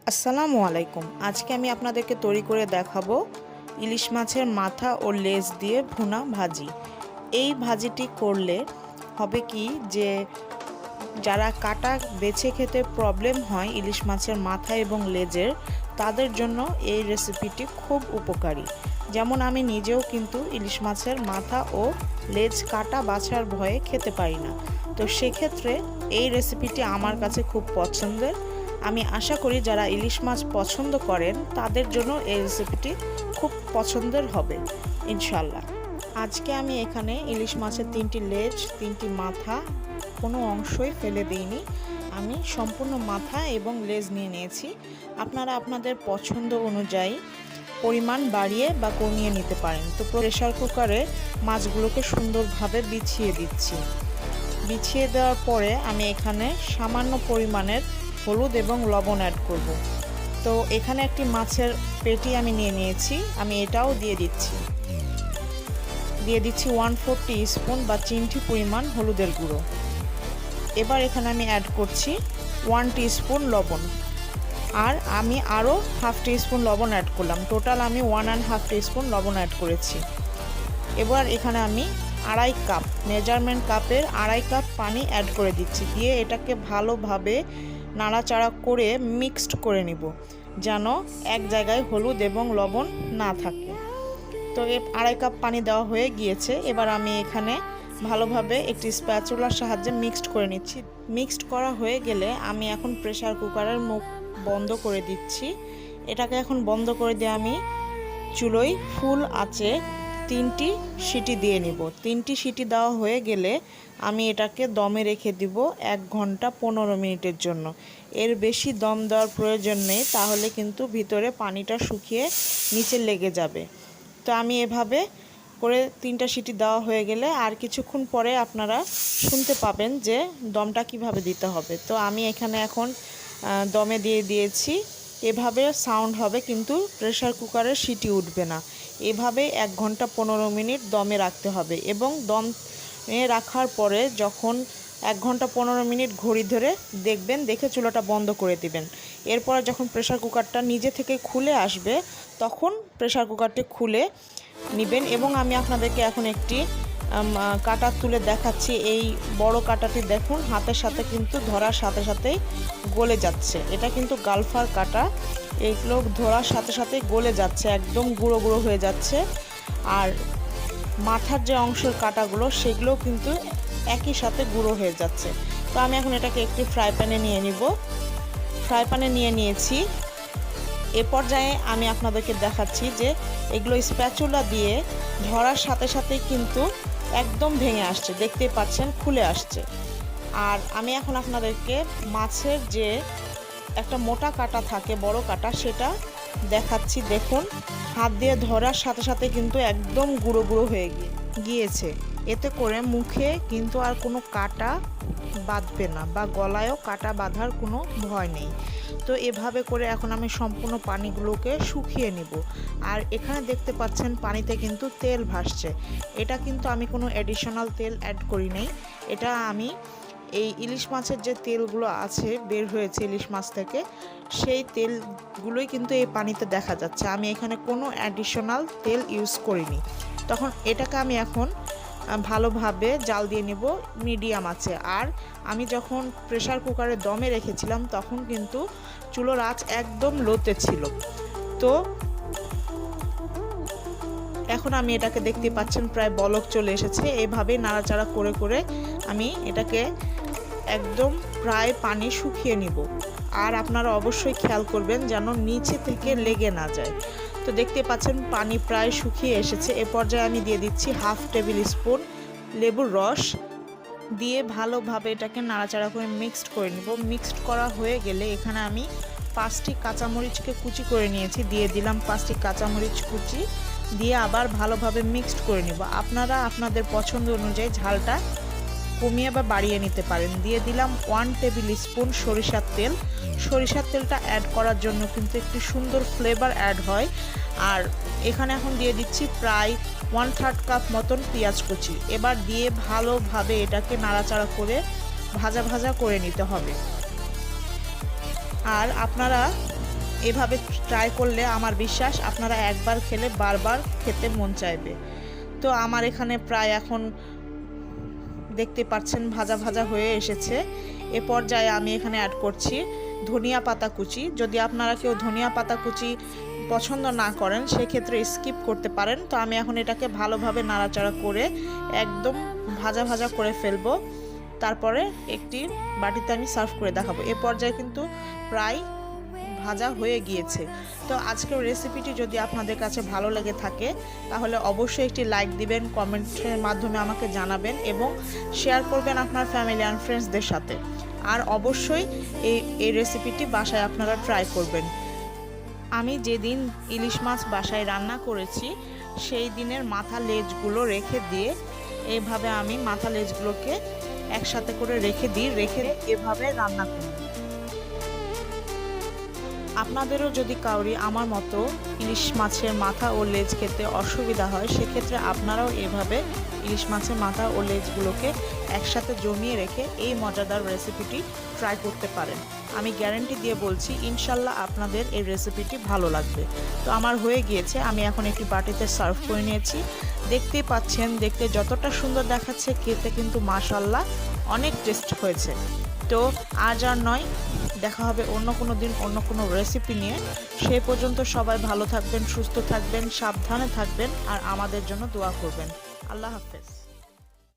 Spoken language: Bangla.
আসসালামু আলাইকুম। আজকে আমি আপনাদেরকে তৈরি করে দেখাবো ইলিশ মাছের মাথা ও লেজ দিয়ে ভুনা ভাজি। এই ভাজিটি করলে হবে কি যে যারা কাটা বেছে খেতে প্রবলেম হয় ইলিশ মাছের মাথা এবং লেজের, তাদের জন্য এই রেসিপিটি খুব উপকারী। যেমন আমি নিজেও কিন্তু ইলিশ মাছের মাথা ও লেজ কাটা বাছার ভয়ে খেতে পারি না, তো সেক্ষেত্রে এই রেসিপিটি আমার কাছে খুব পছন্দের। আমি আশা করি যারা ইলিশ মাছ পছন্দ করেন তাদের জন্য এই রেসিপিটি খুব পছন্দের হবে ইনশাল্লাহ। আজকে আমি এখানে ইলিশ মাছের 3টি লেজ, 3টি মাথা, কোনো অংশই ফেলে দিইনি। আমি সম্পূর্ণ মাথা এবং লেজ নিয়ে নিয়েছি। আপনারা আপনাদের পছন্দ অনুযায়ী পরিমাণ বাড়িয়ে বা কমিয়ে নিতে পারেন। তো প্রেসার কুকারে মাছগুলোকে সুন্দরভাবে বিছিয়ে দিচ্ছি। বিছিয়ে দেওয়ার পরে আমি এখানে সামান্য পরিমাণের হলুদ এবং লবণ অ্যাড করব। তো এখানে একটি মাছের পেটি আমি নিয়ে নিয়েছি, আমি এটাও দিয়ে দিচ্ছি 1/4 টিস্পুন বা চিমটি পরিমাণ হলুদের গুঁড়ো। এবার এখানে আমি অ্যাড করছি 1 টিস্পুন লবণ, আর আমি আরও 1/2 টিস্পুন লবণ অ্যাড করলাম। টোটাল আমি 1.5 টিস্পুন লবণ অ্যাড করেছি। এবার এখানে আমি 2.5 কাপ, মেজারমেন্ট কাপের 2.5 কাপ পানি অ্যাড করে দিচ্ছি। দিয়ে এটাকে ভালোভাবে নাড়াচাড়া করে মিক্সড করে নিব, যেন এক জায়গায় হলুদ এবং লবণ না থাকে। তো 2.5 কাপ পানি দেওয়া হয়ে গিয়েছে। এবার আমি এখানে ভালোভাবে একটি স্প্যাচুলার সাহায্যে মিক্সড করে নিচ্ছি। মিক্সড করা হয়ে গেলে আমি এখন প্রেসার কুকারের মুখ বন্ধ করে দিচ্ছি। এটাকে এখন বন্ধ করে দিয়ে আমি চুলোয় ফুল আঁচে 3টি সিটি দিয়ে নিব। 3টি সিটি দেওয়া হয়ে গেলে আমি এটাকে দমে রেখে দিব 1 ঘন্টা 15 মিনিটের জন্য। এর বেশি দম দেওয়ার প্রয়োজন নেই, তাহলে কিন্তু ভিতরে পানিটা শুকিয়ে নিচে লেগে যাবে। তো আমি এভাবে করে 3টা সিটি দেওয়া হয়ে গেলে আর কিছুক্ষণ পরে আপনারা শুনতে পাবেন যে দমটা কিভাবে দিতে হবে। তো আমি এখানে এখন দমে দিয়ে দিয়েছি। এভাবে সাউন্ড হবে, কিন্তু প্রেসার কুকারের সিটি উঠবে না। এভাবে 1 ঘন্টা 15 মিনিট দমে রাখতে হবে, এবং দমে রাখার পরে যখন 1 ঘন্টা 15 মিনিট ঘড়ি ধরে দেখবেন, দেখে চুলাটা বন্ধ করে দিবেন। এরপরে যখন প্রেসার কুকারটা নিজে থেকে খুলে আসবে, তখন প্রেসার কুকারটি খুলে নেবেন। এবং আমি আপনাদেরকে এখন একটি কাটা তুলে দেখাচ্ছি। এই বড় কাটাটি দেখুন, হাতের সাথে কিন্তু ধরার সাথে সাথেই গলে যাচ্ছে। এটা কিন্তু গালফার কাটা, এইগুলো ধরার সাথে সাথে গলে যাচ্ছে, একদম গুঁড়ো গুঁড়ো হয়ে যাচ্ছে। আর মাথার যে অংশের কাটাগুলো, সেগুলোও কিন্তু একই সাথে গুঁড়ো হয়ে যাচ্ছে। তো আমি এখন এটাকে একটি ফ্রাই প্যানে নিয়ে নিব। ফ্রাই প্যানে নিয়ে নিয়েছি। এ পর্যায়ে আমি আপনাদেরকে দেখাচ্ছি যে এগুলো স্প্যাচুলা দিয়ে ধরার সাথে সাথেই কিন্তু একদম ভেঙে আসছে, দেখতেই পাচ্ছেন খুলে আসছে। আর আমি এখন আপনাদেরকে মাছের যে একটা মোটা কাটা থাকে, বড় কাটা, সেটা দেখাচ্ছি। দেখুন, হাত দিয়ে ধরার সাথে সাথে কিন্তু একদম গুঁড়ো গুঁড়ো হয়ে গিয়েছে। এতে করে মুখে কিন্তু আর কোনো কাটা বাঁধবে না, বা গলায়ও কাটা বাঁধার কোনো ভয় নেই। তো এভাবে করে এখন আমি সম্পূর্ণ পানিগুলোকে শুকিয়ে নিব। আর এখানে দেখতে পাচ্ছেন পানিতে কিন্তু তেল ভাসছে। এটা কিন্তু আমি কোনো অ্যাডিশনাল তেল অ্যাড করি নাই। এটা আমি এই ইলিশ মাছের যে তেলগুলো আছে বের হয়েছে ইলিশ মাছ থেকে, সেই তেলগুলোই কিন্তু এই পানিতে দেখা যাচ্ছে। আমি এখানে কোনো অ্যাডিশনাল তেল ইউজ করিনি। তখন এটাকে আমি এখন ভালোভাবে জাল দিয়ে নেব মিডিয়াম আছে। আর আমি যখন প্রেসার কুকারে দমে রেখেছিলাম, তখন কিন্তু চুলোর আঁচ একদম লোতে ছিল। তো এখন আমি এটাকে দেখতে পাচ্ছেন প্রায় বলক চলে এসেছে। এইভাবেই নাড়াচাড়া করে করে আমি এটাকে একদম প্রায় পানি শুকিয়ে নিব। আর আপনারা অবশ্যই খেয়াল করবেন যেন নিচে থেকে লেগে না যায়। তো দেখতে পাচ্ছেন পানি প্রায় শুকিয়ে এসেছে। এ পর্যায়ে আমি দিয়ে দিচ্ছি 1/2 টেবিল স্পুন লেবুর রস, দিয়ে ভালোভাবে এটাকে নাড়াচাড়া করে মিক্সড করে নিব। মিক্সড করা হয়ে গেলে এখানে আমি 5টি কাঁচামরিচকে কুচি করে নিয়েছি, দিয়ে দিলাম 5টি কাঁচামরিচ কুচি, দিয়ে আবার ভালোভাবে মিক্সড করে নিব। আপনারা আপনাদের পছন্দ অনুযায়ী ঝালটা কমিয়ে বা বাড়িয়ে নিতে পারেন। দিয়ে দিলাম 1 টেবিল স্পুন সরিষার তেল। সরিষার তেলটা অ্যাড করার জন্য কিন্তু একটি সুন্দর ফ্লেভার অ্যাড হয়। আর এখানে এখন দিয়ে দিচ্ছি প্রায় 1/3 কাপ মতন পেঁয়াজ কুচি। এবার দিয়ে ভালোভাবে এটাকে নাড়াচাড়া করে ভাজা ভাজা করে নিতে হবে। আর আপনারা এভাবে ট্রাই করলে আমার বিশ্বাস আপনারা একবার খেলে বারবার খেতে মন চাইবে। তো আমার এখানে প্রায় এখন দেখতে পাচ্ছেন ভাজা ভাজা হয়ে এসেছে। এ পর্যায়ে আমি এখানে অ্যাড করছি ধনিয়া পাতা কুচি। যদি আপনারা কেউ ধনিয়া পাতা কুচি পছন্দ না করেন সেক্ষেত্রে স্কিপ করতে পারেন। তো আমি এখন এটাকে ভালোভাবে নাড়াচাড়া করে একদম ভাজা ভাজা করে ফেলবো। তারপরে একটি বাটিতে আমি সার্ভ করে দেখাবো। এ পর্যায়ে কিন্তু প্রায় ভাজা হয়ে গিয়েছে। তো আজকের রেসিপিটি যদি আপনাদের কাছে ভালো লেগে থাকে তাহলে অবশ্যই একটি লাইক দিবেন, কমেন্টের মাধ্যমে আমাকে জানাবেন এবং শেয়ার করবেন আপনার ফ্যামিলি অ্যান্ড ফ্রেন্ডসদের সাথে। আর অবশ্যই এই রেসিপিটি বাসায় আপনারা ট্রাই করবেন। আমি যেদিন ইলিশ মাছ বাসায় রান্না করেছি সেই দিনের মাথা লেজগুলো রেখে দিয়ে এইভাবে আমি মাথা লেজগুলোকে একসাথে করে রেখে এভাবে রান্না করি। আপনাদেরও যদি কাউরি আমার মতো ইলিশ মাছের মাথা ও লেজ খেতে অসুবিধা হয় সেক্ষেত্রে আপনারাও এভাবে ইলিশ মাছের মাথা ও লেজগুলোকে একসাথে জমিয়ে রেখে এই মজাদার রেসিপিটি ট্রাই করতে পারেন। আমি গ্যারান্টি দিয়ে বলছি ইনশাল্লাহ আপনাদের এই রেসিপিটি ভালো লাগবে। তো আমার হয়ে গিয়েছে, আমি এখন একটি বাটিতে সার্ভ করে নিয়েছি। দেখতেই পাচ্ছেন দেখতে যতটা সুন্দর দেখাচ্ছে খেতে কিন্তু মাশাল্লাহ অনেক টেস্ট হয়েছে। তো আজ আর নয়, দেখা হবে অন্য কোনো দিন অন্য কোনো রেসিপি নিয়ে। সেই পর্যন্ত সবাই ভালো থাকবেন, সুস্থ থাকবেন, সাবধানে থাকবেন আর আমাদের জন্য দোয়া করবেন। আল্লাহ হাফেজ।